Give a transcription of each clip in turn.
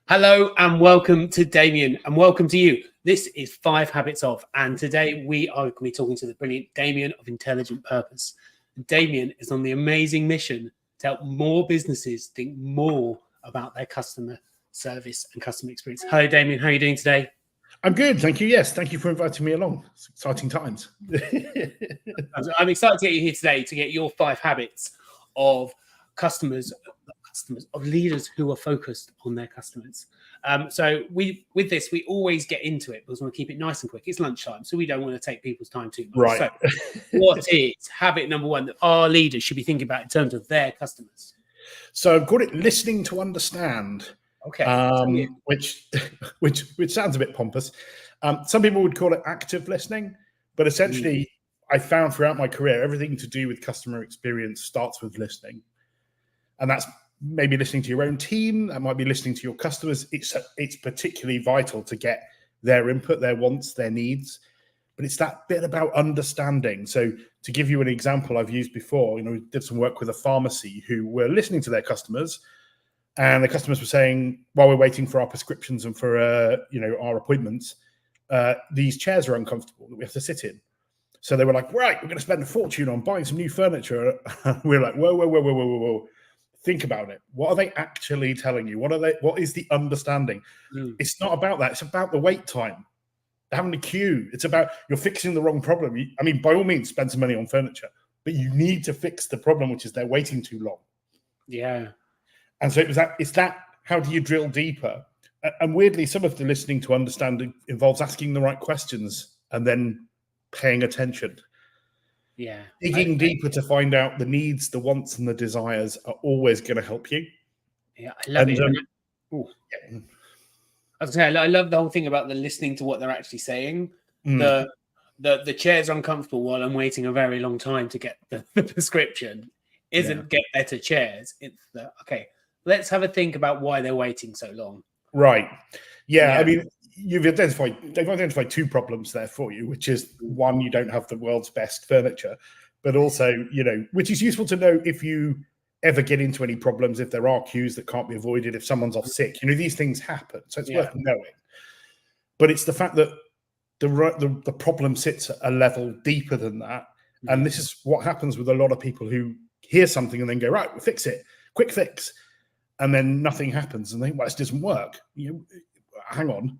Hello and welcome to Damian and welcome to you. This is 5 Habits Of, and today we are going to be talking to the brilliant Damian of Intelligent Purpose. Damian is on the amazing mission to help more businesses think more about their customer service and customer experience. Hello, Damian. How are you doing today? I'm good, thank you. Yes, thank you for inviting me along. It's exciting times. I'm excited to get you here today to get your 5 habits of customers, of leaders who are focused on their customers. So with this, we always get into it because we want to keep it nice and quick. It's lunchtime, so we don't want to take people's time too much. Right. So what is habit number 1 that our leaders should be thinking about in terms of their customers? So I've got it listening to understand. Okay. Which sounds a bit pompous. Some people would call it active listening, but essentially I found throughout my career, everything to do with customer experience starts with listening. And that's maybe listening to your own team. That might be listening to your customers. It's particularly vital to get their input, their wants, their needs. But it's that bit about understanding. So to give you an example I've used before, we did some work with a pharmacy who were listening to their customers, and the customers were saying, while we're waiting for our prescriptions and for our appointments, these chairs are uncomfortable that we have to sit in. So they were like, right, we're going to spend a fortune on buying some new furniture. We're like, whoa. Think about it. What are they actually telling you? What is the understanding? It's not about that. It's about the wait time, having a queue. It's about you're fixing the wrong problem. I mean, by all means, spend some money on furniture, but you need to fix the problem, which is they're waiting too long. Yeah. And so it's that, how do you drill deeper? And weirdly, some of the listening to understanding involves asking the right questions and then paying attention. Yeah. Digging deeper to find out the needs, the wants, and the desires are always going to help you. Yeah, I love it. I was saying, I love the whole thing about the listening to what they're actually saying. The chair's uncomfortable while I'm waiting a very long time to get the prescription isn't get better chairs. It's okay, let's have a think about why they're waiting so long. Right. Yeah. I mean, they've identified 2 problems there for you, which is one, you don't have the world's best furniture, but also, which is useful to know if you ever get into any problems, if there are queues that can't be avoided, if someone's off sick, these things happen. So it's worth knowing. But it's the fact that the problem sits at a level deeper than that. And this is what happens with a lot of people who hear something and then go, right, we'll fix it, quick fix. And then nothing happens and they think, well, this doesn't work. Hang on.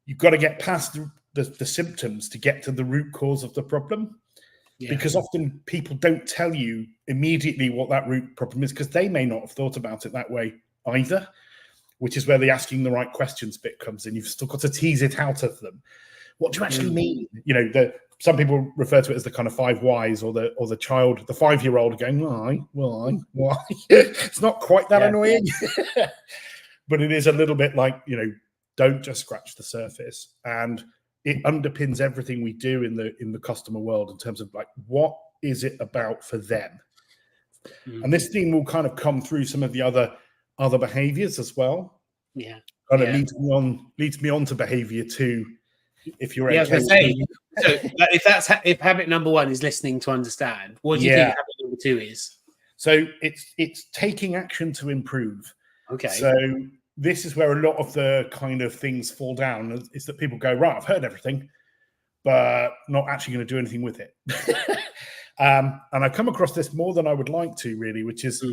You've got to get past the symptoms to get to the root cause of the problem. Because often people don't tell you immediately what that root problem is because they may not have thought about it that way either, which is where the asking the right questions bit comes in. You've still got to tease it out of them. What do you actually mean? Some people refer to it as the kind of 5 whys, or the child, the 5-year-old going, why? It's not quite that annoying, but it is a little bit like, don't just scratch the surface. And it underpins everything we do in the customer world in terms of like, what is it about for them? And this theme will kind of come through some of the other behaviors as well. Yeah. Kind of leads me on to behavior 2. If you're so if habit number 1 is listening to understand, what do you think habit number 2 is? So it's taking action to improve. Okay. So this is where a lot of the kind of things fall down, is that people go, right, I've heard everything, but not actually going to do anything with it. And I've come across this more than I would like to, really, which is,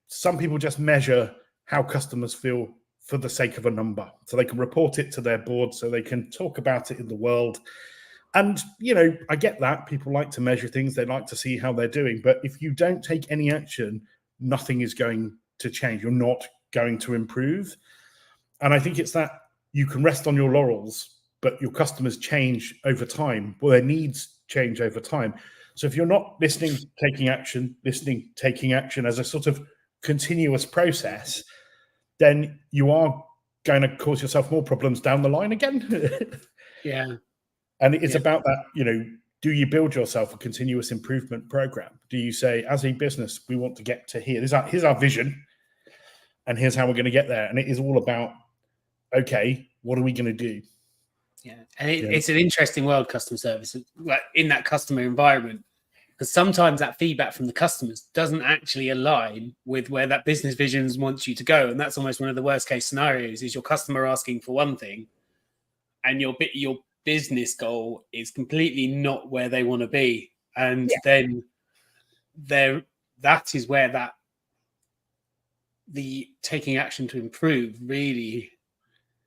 some people just measure how customers feel for the sake of a number. So they can report it to their board, so they can talk about it in the world. And, I get that. People like to measure things. They like to see how they're doing. But if you don't take any action, nothing is going to change. You're not going to improve. And I think it's that you can rest on your laurels, but your customers change over time. Well, their needs change over time. So if you're not listening, taking action as a sort of continuous process, then you are going to cause yourself more problems down the line again. And it's about that, do you build yourself a continuous improvement program? Do you say, as a business, we want to get to here? Here's our vision, and here's how we're going to get there. And it is all about, okay, what are we going to do? Yeah, and it's an interesting world, customer service, like in that customer environment, because sometimes that feedback from the customers doesn't actually align with where that business vision wants you to go. And that's almost one of the worst case scenarios, is your customer asking for one thing and your business goal is completely not where they want to be. And then that is where the taking action to improve really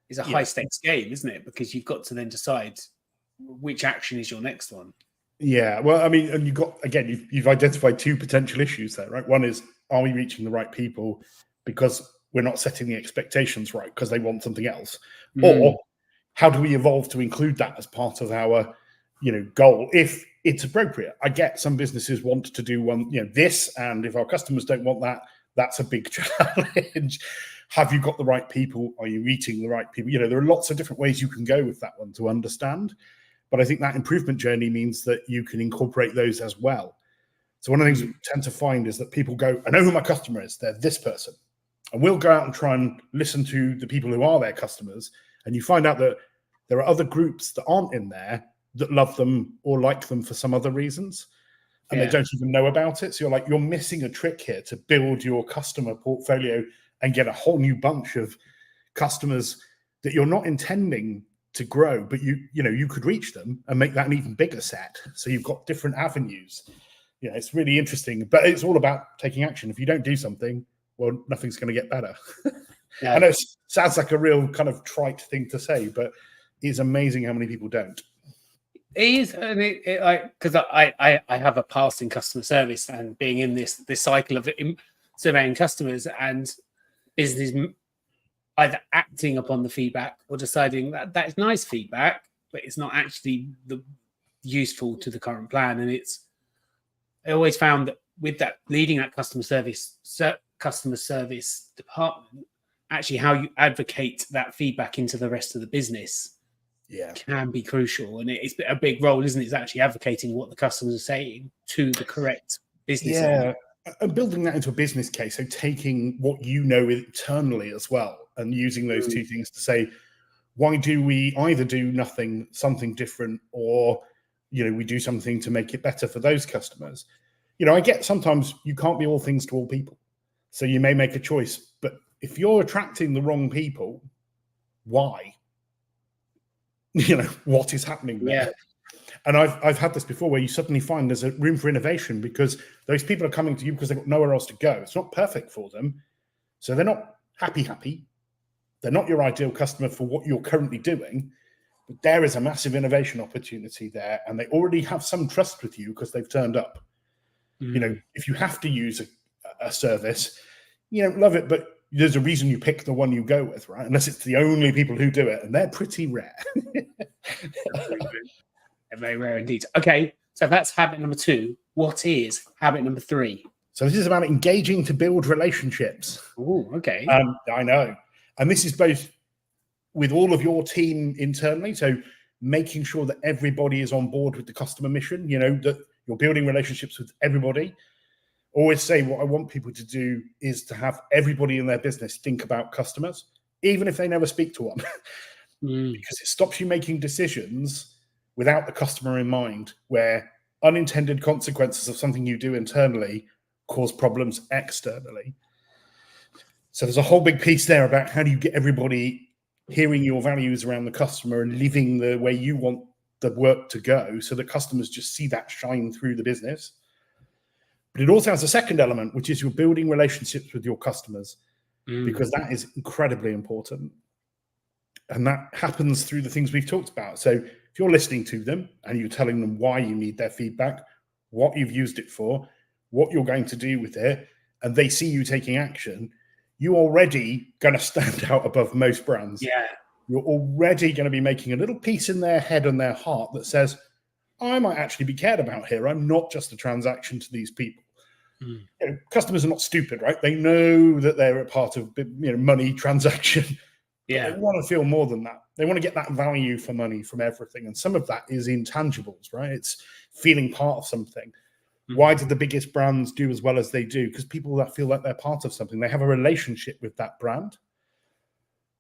is a high stakes game, isn't it? Because you've got to then decide which action is your next one. Yeah, well, I mean, and you've identified two potential issues there, right? One is, are we reaching the right people because we're not setting the expectations right because they want something else? Or how do we evolve to include that as part of our, goal if it's appropriate? I get some businesses want to do this, and if our customers don't want that, that's a big challenge. Have you got the right people? Are you meeting the right people? There are lots of different ways you can go with that one to understand. But I think that improvement journey means that you can incorporate those as well. So one of the things we tend to find is that people go, I know who my customer is. They're this person. And we'll go out and try and listen to the people who are their customers. And you find out that there are other groups that aren't in there that love them or like them for some other reasons. And they don't even know about it. So you're missing a trick here to build your customer portfolio and get a whole new bunch of customers that you're not intending to grow, but you could reach them and make that an even bigger set. So you've got different avenues. It's really interesting, but it's all about taking action. If you don't do something, well, nothing's going to get better. I know it sounds like a real kind of trite thing to say, but it's amazing how many people don't. It is, and because I have a past in customer service and being in this cycle of surveying customers and business either acting upon the feedback or deciding that is nice feedback, but it's not actually useful to the current plan. And I always found that with that leading that customer service department, actually how you advocate that feedback into the rest of the business can be crucial. And it's a big role, isn't it? It's actually advocating what the customers are saying to the correct business. Yeah. And building that into a business case, so taking what you know internally as well and using those two things to say, why do we either do something different, or, we do something to make it better for those customers? I get sometimes you can't be all things to all people. So you may make a choice, but if you're attracting the wrong people, why? What is happening there? Yeah. And I've had this before where you suddenly find there's a room for innovation because those people are coming to you because they've got nowhere else to go. It's not perfect for them. So they're not happy. They're not your ideal customer for what you're currently doing. But there is a massive innovation opportunity there. And they already have some trust with you because they've turned up. If you have to use a service, love it, but there's a reason you pick the one you go with, right? Unless it's the only people who do it. And they're pretty rare. Very rare indeed. Okay, so that's habit number 2. What is habit number 3? So this is about engaging to build relationships. Oh, okay. I know. And this is both with all of your team internally. So making sure that everybody is on board with the customer mission, that you're building relationships with everybody. Always say what I want people to do is to have everybody in their business think about customers, even if they never speak to one, because it stops you making decisions without the customer in mind, where unintended consequences of something you do internally cause problems externally. So there's a whole big piece there about how do you get everybody hearing your values around the customer and living the way you want the work to go, so that customers just see that shine through the business. But it also has a second element, which is you're building relationships with your customers, because that is incredibly important. And that happens through the things we've talked about. So if you're listening to them and you're telling them why you need their feedback, what you've used it for, what you're going to do with it, and they see you taking action, you're already going to stand out above most brands. Yeah. You're already going to be making a little piece in their head and their heart that says, I might actually be cared about here. I'm not just a transaction to these people. Customers are not stupid, right? They know that they're a part of money transaction. Yeah. They want to feel more than that. They want to get that value for money from everything. And some of that is intangibles, right? It's feeling part of something. Why do the biggest brands do as well as they do? Because people that feel like they're part of something, they have a relationship with that brand.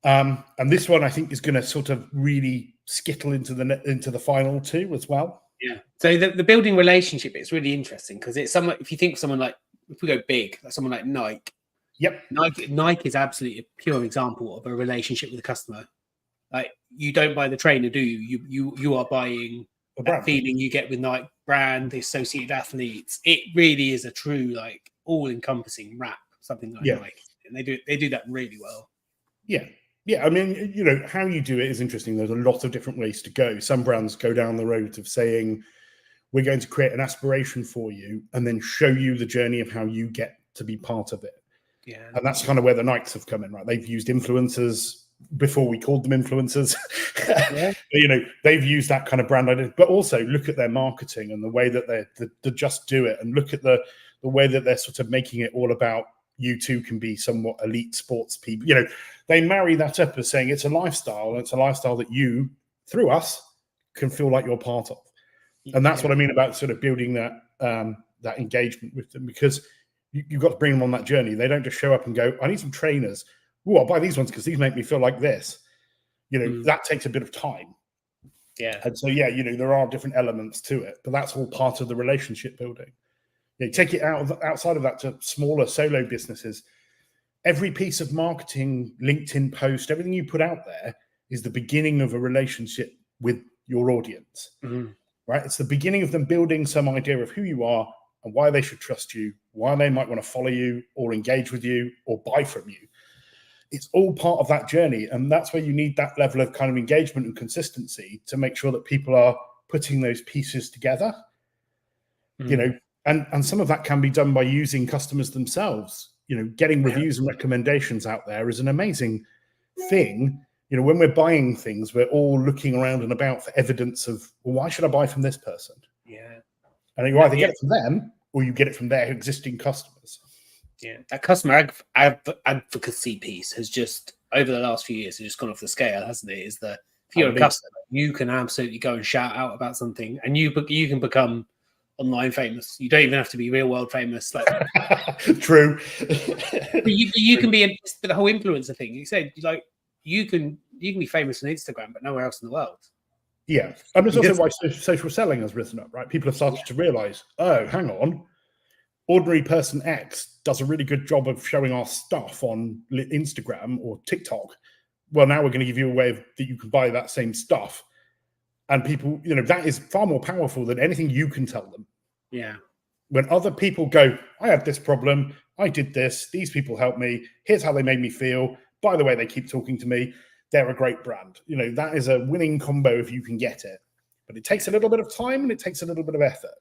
And this one, I think, is going to sort of really skittle into the final 2 as well. Yeah. So the building relationship is really interesting because it's someone. If you think of someone like, if we go big, like someone like Nike. Yep. Nike is absolutely a pure example of a relationship with a customer. Like, you don't buy the trainer, do you? You are buying that feeling you get with Nike brand, the associated athletes. It really is a true, like, all-encompassing wrap, something like Nike, and they do that really well. Yeah. Yeah, I mean, you know, how you do it is interesting. There's a lot of different ways to go. Some brands go down the road of saying, we're going to create an aspiration for you and then show you the journey of how you get to be part of it. Yeah. And that's kind of where the Nikes have come in, right? They've used influencers before we called them influencers. Yeah. You know, they've used that kind of brand identity, but also look at their marketing and the way that they just do it, and look at the way that they're sort of making it all about you too can be somewhat elite sports people. You know, they marry that up as saying it's a lifestyle, and it's a lifestyle that you, through us, can feel like you're part of. And that's what I mean about sort of building that that engagement with them, because you've got to bring them on that journey. They don't just show up and go, I need some trainers. Oh, I'll buy these ones because these make me feel like this. You know, that takes a bit of time. Yeah. And so, yeah, you know, there are different elements to it, but that's all part of the relationship building. You know, take it outside of that to smaller solo businesses. Every piece of marketing, LinkedIn post, everything you put out there is the beginning of a relationship with your audience, right? It's the beginning of them building some idea of who you are and why they should trust you, why they might want to follow you or engage with you or buy from you. It's all part of that journey. And that's where you need that level of kind of engagement and consistency to make sure that people are putting those pieces together, you know, and some of that can be done by using customers themselves. You know, getting reviews and recommendations out there is an amazing thing. You know, when we're buying things, we're all looking around and about for evidence of, well, why should I buy from this person? Yeah. And you either get it from them or you get it from their existing customers. Yeah, that customer advocacy piece has just, over the last few years, has just gone off the scale, hasn't it? Is that if you're a customer, you can absolutely go and shout out about something, and you can become online famous. You don't even have to be real world famous. Like, true. But you can be the whole influencer thing. You said, like, you can be famous on Instagram, but nowhere else in the world. Yeah, and it's also why social selling has risen up, right? People have started to realize, oh, hang on, ordinary person X does a really good job of showing our stuff on Instagram or TikTok. Well, now we're going to give you a way that you can buy that same stuff. And people, you know, that is far more powerful than anything you can tell them. Yeah. When other people go, I had this problem, I did this, these people helped me, here's how they made me feel. By the way, they keep talking to me. They're a great brand. You know, that is a winning combo if you can get it. But it takes a little bit of time and it takes a little bit of effort.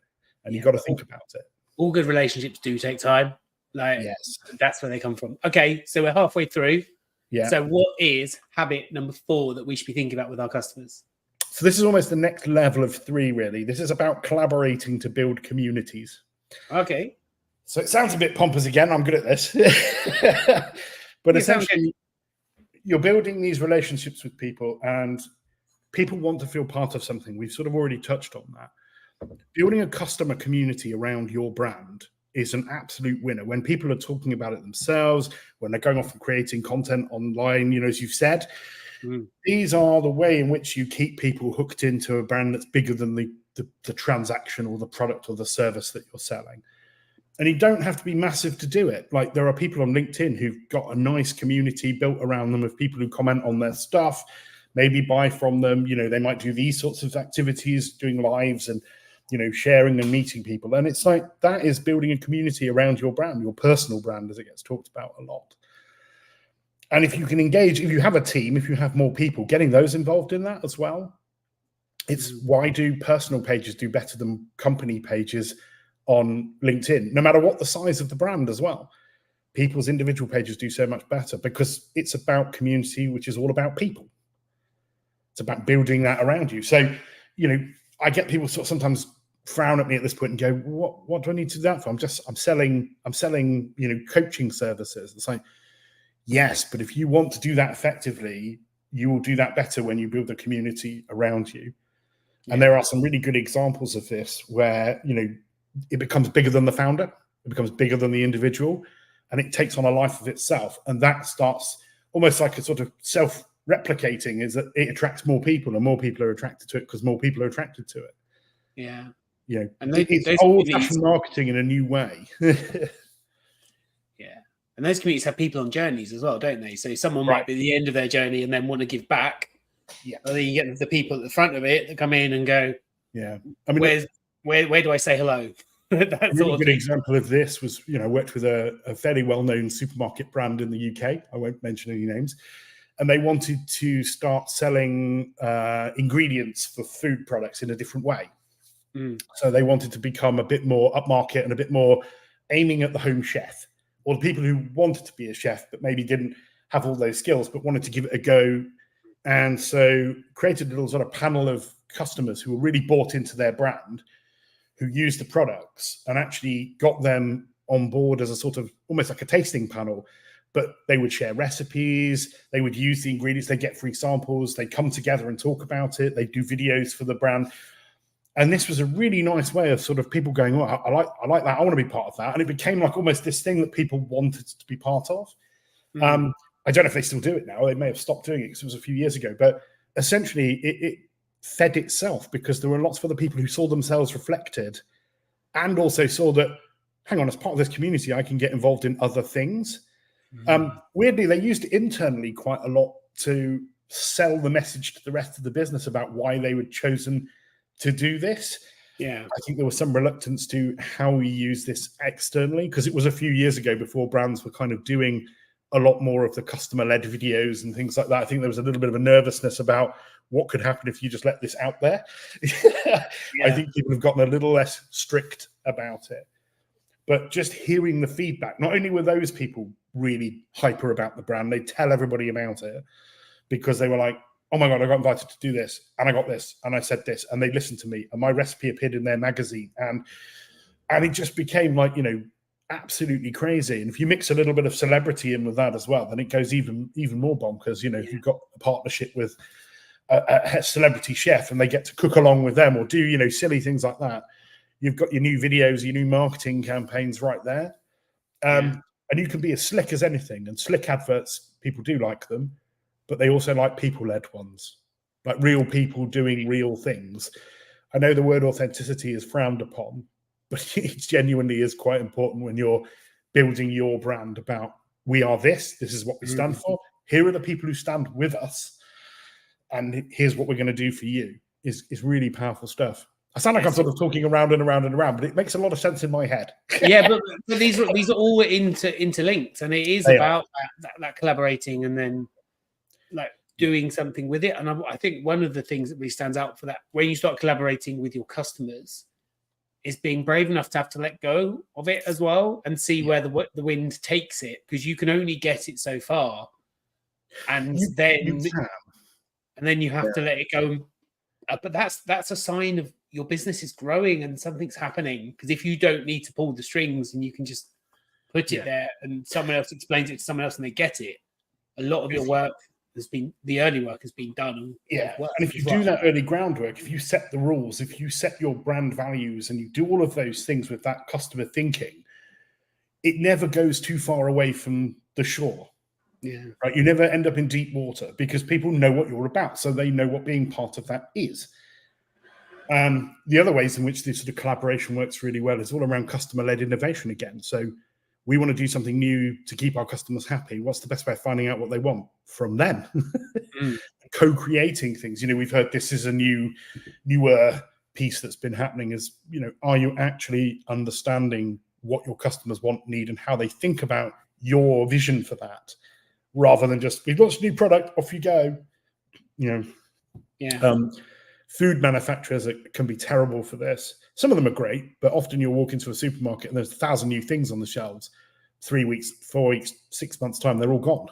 And you've got to think about it. All good relationships do take time. Like, yes, that's where they come from. Okay, so we're halfway through. Yeah. So what is habit number 4 that we should be thinking about with our customers? So this is almost the next level of 3, really. This is about collaborating to build communities. Okay. So it sounds a bit pompous again. I'm good at this. But essentially, you're building these relationships with people, and people want to feel part of something. We've sort of already touched on that. Building a customer community around your brand is an absolute winner. When people are talking about it themselves, when they're going off and creating content online, you know, as you've said, these are the way in which you keep people hooked into a brand that's bigger than the transaction or the product or the service that you're selling. And you don't have to be massive to do it. Like, there are people on LinkedIn who've got a nice community built around them of people who comment on their stuff, maybe buy from them. You know, they might do these sorts of activities, doing lives and, you know, sharing and meeting people. And it's like, that is building a community around your brand, your personal brand, as it gets talked about a lot. And if you can engage, if you have a team, if you have more people, getting those involved in that as well. It's why do personal pages do better than company pages on LinkedIn, no matter what the size of the brand as well. People's individual pages do so much better because it's about community, which is all about people. It's about building that around you. So, you know, I get people sort of sometimes frown at me at this point and go, what do I need to do that for? I'm selling, you know, coaching services. It's like, yes, but if you want to do that effectively, you will do that better when you build a community around you. And there are some really good examples of this where, you know, it becomes bigger than the founder, it becomes bigger than the individual, and it takes on a life of itself. And that starts almost like a sort of self-replicating, is that it attracts more people and more people are attracted to it because more people are attracted to it. Yeah. And it's old-fashioned marketing in a new way. Yeah. And those communities have people on journeys as well, don't they? So someone might be at the end of their journey and then want to give back. Yeah. Or then you get the people at the front of it that come in and go, yeah. I mean, where do I say hello? That a really good example of this was, I worked with a fairly well-known supermarket brand in the UK. I won't mention any names. And they wanted to start selling ingredients for food products in a different way. So they wanted to become a bit more upmarket and a bit more aiming at the home chef, or the people who wanted to be a chef but maybe didn't have all those skills but wanted to give it a go. And so created a little sort of panel of customers who were really bought into their brand, who used the products, and actually got them on board as a sort of almost like a tasting panel. But they would share recipes, they would use the ingredients, they get free samples, they come together and talk about it, they do videos for the brand. And this was a really nice way of sort of people going, oh, I like that, I want to be part of that. And it became like almost this thing that people wanted to be part of. I don't know if they still do it now. They may have stopped doing it because it was a few years ago. But essentially, it fed itself because there were lots of other people who saw themselves reflected and also saw that, hang on, as part of this community, I can get involved in other things. Weirdly, they used it internally quite a lot to sell the message to the rest of the business about why they were chosen to do this. Yeah, I think there was some reluctance to how we use this externally because it was a few years ago before brands were kind of doing a lot more of the customer-led videos and things like that. I think there was a little bit of a nervousness about what could happen if you just let this out there. I think people have gotten a little less strict about it. But just hearing the feedback, not only were those people really hyper about the brand, they tell everybody about it because they were like, oh my God, I got invited to do this and I got this and I said this and they listened to me and my recipe appeared in their magazine. And it just became like, absolutely crazy. And if you mix a little bit of celebrity in with that as well, then it goes even more bonkers. If you've got a partnership with a celebrity chef and they get to cook along with them or do, silly things like that, you've got your new videos, your new marketing campaigns right there. And you can be as slick as anything. And slick adverts, people do like them, but they also like people-led ones, like real people doing real things. I know the word authenticity is frowned upon, but it genuinely is quite important when you're building your brand about, we are this is what we stand for. Here are the people who stand with us. And here's what we're going to do for you is really powerful stuff. I sound like I'm sort of talking around and around and around, but it makes a lot of sense in my head. Yeah, but these are all interlinked, and it is about that collaborating and then like doing something with it. And I think one of the things that really stands out for that, when you start collaborating with your customers, is being brave enough to have to let go of it as well and see where the wind takes it, because you can only get it so far, and then you have to let it go. But that's a sign of your business is growing and something's happening. Because if you don't need to pull the strings and you can just put it there and someone else explains it to someone else and they get it, a lot of your work the early work has been done. And if you do that early groundwork, if you set the rules, if you set your brand values and you do all of those things with that customer thinking, it never goes too far away from the shore. Yeah. Right. You never end up in deep water because people know what you're about. So they know what being part of that is. The other ways in which this sort of collaboration works really well is all around customer-led innovation again. So we want to do something new to keep our customers happy. What's the best way of finding out what they want from them? Co-creating things. We've heard this is a newer piece that's been happening is, are you actually understanding what your customers want, need, and how they think about your vision for that, rather than just, we've launched a new product, off you go. Food manufacturers can be terrible for this. Some of them are great, but often you'll walk into a supermarket and there's 1,000 new things on the shelves. 3 weeks, 4 weeks, 6 months time, they're all gone.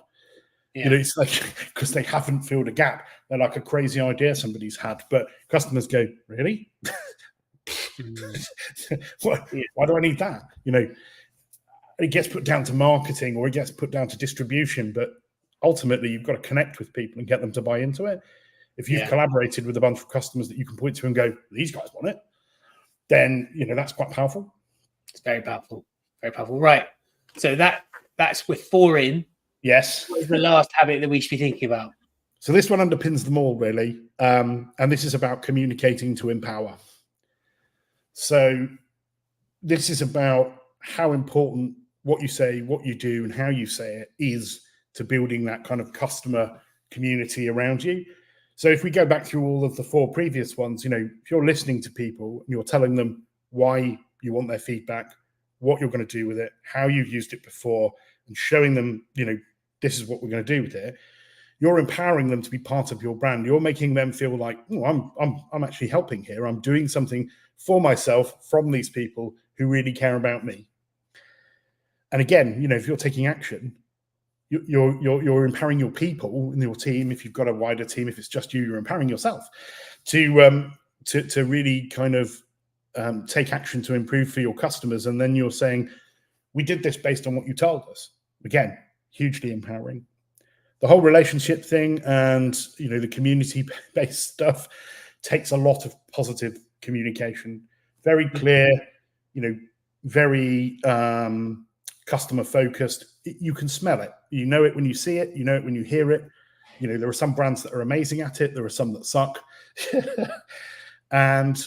It's like, because they haven't filled a gap. They're like a crazy idea somebody's had, but customers go, really? Why do I need that? It gets put down to marketing or it gets put down to distribution, but ultimately you've got to connect with people and get them to buy into it. If you've collaborated with a bunch of customers that you can point to and go, these guys want it, then, that's quite powerful. It's very powerful. Very powerful. Right. So that's with 4 in. Yes. What is the last habit that we should be thinking about? So this one underpins them all, really. And this is about communicating to empower. So this is about how important what you say, what you do, and how you say it is to building that kind of customer community around you. So if we go back through all of the 4 previous ones, if you're listening to people and you're telling them why you want their feedback, what you're going to do with it, how you've used it before, and showing them, this is what we're going to do with it, you're empowering them to be part of your brand. You're making them feel like, oh, I'm actually helping here. I'm doing something for myself from these people who really care about me. And again, if you're taking action, you're empowering your people in your team. If you've got a wider team, if it's just you, you're empowering yourself to really kind of take action to improve for your customers. And then you're saying, we did this based on what you told us. Again, hugely empowering. The whole relationship thing and the community-based stuff takes a lot of positive communication. Very clear, very customer focused. You can smell it. You know it when you see it. You know it when you hear it. There are some brands that are amazing at it. There are some that suck. And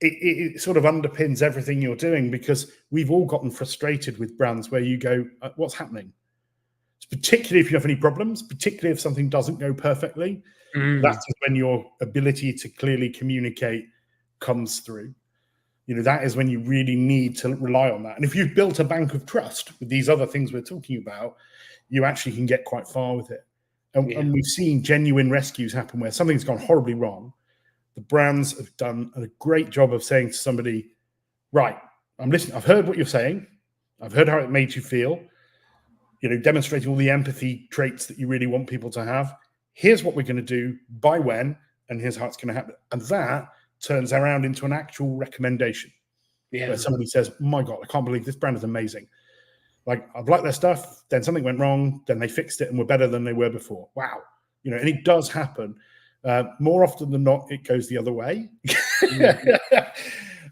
it sort of underpins everything you're doing, because we've all gotten frustrated with brands where you go, what's happening? Particularly if you have any problems, particularly if something doesn't go perfectly, that is when your ability to clearly communicate comes through. That is when you really need to rely on that. And if you've built a bank of trust with these other things we're talking about, you actually can get quite far with it. And we've seen genuine rescues happen where something's gone horribly wrong. The brands have done a great job of saying to somebody, right, I'm listening. I've heard what you're saying. I've heard how it made you feel. Demonstrating all the empathy traits that you really want people to have. Here's what we're going to do, by when, and here's how it's going to happen. And that turns around into an actual recommendation. Yeah. Where somebody says, oh my God, I can't believe this brand is amazing. Like, I've liked their stuff, then something went wrong, then they fixed it and were better than they were before. Wow. And it does happen. More often than not, it goes the other way.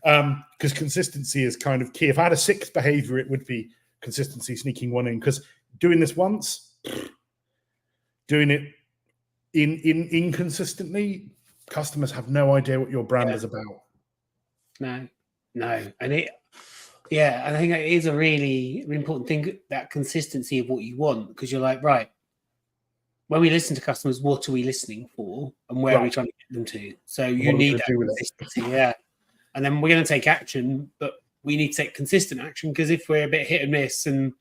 Because consistency is kind of key. If I had a 6th behavior, it would be consistency sneaking one in, because doing this once, doing it inconsistently, customers have no idea what your brand is about. No. And I think it is a really important thing, that consistency of what you want, because you're like, right, when we listen to customers, what are we listening for and where are we trying to get them to? So you need that consistency. Yeah. And then we're going to take action, but we need to take consistent action, because if we're a bit hit and miss and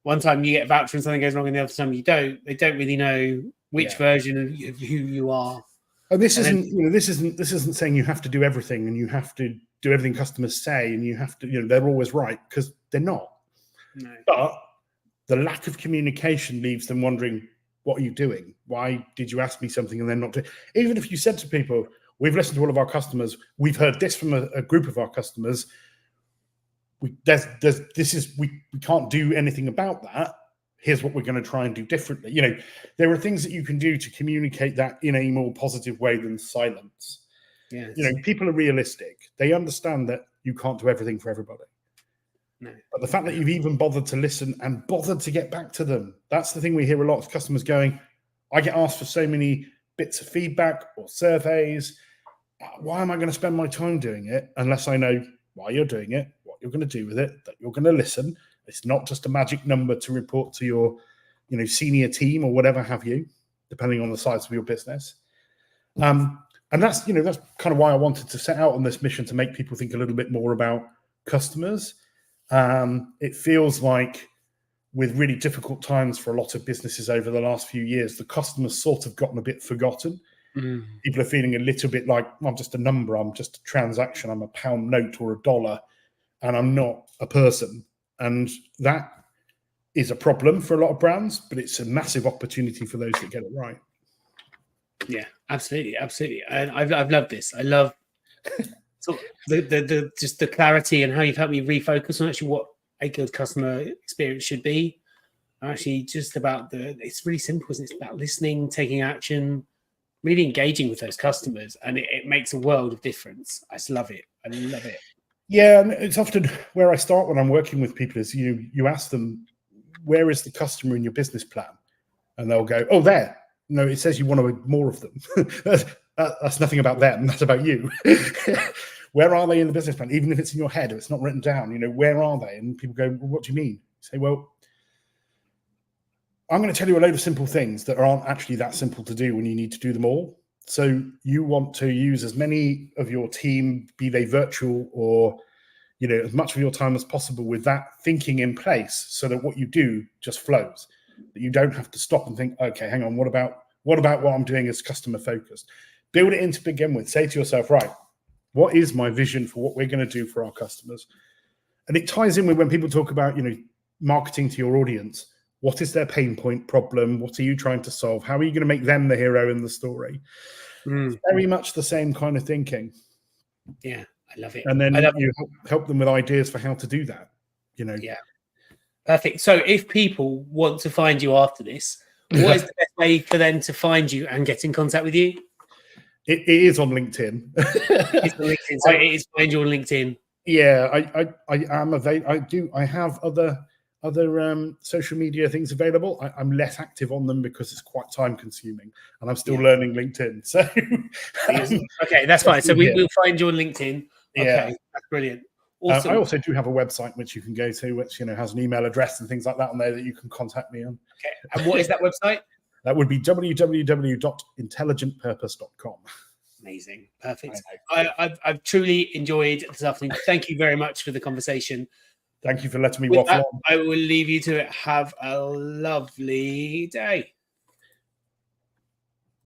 one time you get a voucher and something goes wrong and the other time you don't, they don't really know which version of who you are. And this isn't saying you have to do everything and you have to do everything customers say and you have to, they're always right, because they're not. No. But the lack of communication leaves them wondering, what are you doing? Why did you ask me something and then not do? Even if you said to people, we've listened to all of our customers, we've heard this from a group of our customers, we can't do anything about that. Here's what we're going to try and do differently. There are things that you can do to communicate that in a more positive way than silence. Yes. People are realistic. They understand that you can't do everything for everybody. No. But the fact that you've even bothered to listen and bothered to get back to them, that's the thing we hear a lot of customers going, I get asked for so many bits of feedback or surveys. Why am I going to spend my time doing it unless I know why you're doing it, what you're going to do with it, that you're going to listen? It's not just a magic number to report to your, senior team or whatever have you, depending on the size of your business. And that's kind of why I wanted to set out on this mission, to make people think a little bit more about customers. It feels like with really difficult times for a lot of businesses over the last few years, the customer's sort of gotten a bit forgotten. Mm. People are feeling a little bit like, I'm just a number, I'm just a transaction, I'm a pound note or a dollar, and I'm not a person. And that is a problem for a lot of brands, but it's a massive opportunity for those that get it right. Yeah, absolutely. And I've loved this. I love sort of the just the clarity and how you've helped me refocus on actually what a good customer experience should be. Actually, just about it's really simple, isn't it? It's about listening, taking action, really engaging with those customers, and it makes a world of difference. I just love it. I love it. Yeah, and it's often where I start when I'm working with people is you ask them, where is the customer in your business plan? And they'll go, oh, there. No, it says you want more of them. That's nothing about them. That's about you. where are they in the business plan? Even if it's in your head or it's not written down, you know, where are they? And people go, well, what do you mean? Say, well, I'm going to tell you a load of simple things that aren't actually that simple to do when you need to do them all. So you want to use as many of your team, be they virtual or, you know, as much of your time as possible with that thinking in place, so that what you do just flows, that you don't have to stop and think, okay, hang on, what about what I'm doing is customer focused? Build it in to begin with. Say to yourself, right, what is my vision for what we're going to do for our customers? And it ties in with when people talk about, you know, marketing to your audience. What is their pain point problem? What are you trying to solve? How are you going to make them the hero in the story? It's very much the same kind of thinking. Yeah, I love it. And then you help them with ideas for how to do that, you know. Yeah. Perfect. So if people want to find you after this, what is the best way for them to find you and get in contact with you? It is on LinkedIn. It's on LinkedIn. So it is find you on LinkedIn. Yeah, I am available. I have other social media things available. I'm less active on them because it's quite time consuming, and I'm still learning LinkedIn. So okay, that's fine. So we'll find you on LinkedIn. Okay, yeah, that's brilliant. Awesome. I also do have a website which you can go to, which, you know, has an email address and things like that on there that you can contact me on. Okay, and what is that website? That would be www.intelligentpurpose.com. Amazing. Perfect. I've truly enjoyed this afternoon. Thank you very much for the conversation. Thank you for letting me waffle on. I will leave you to it. Have a lovely day.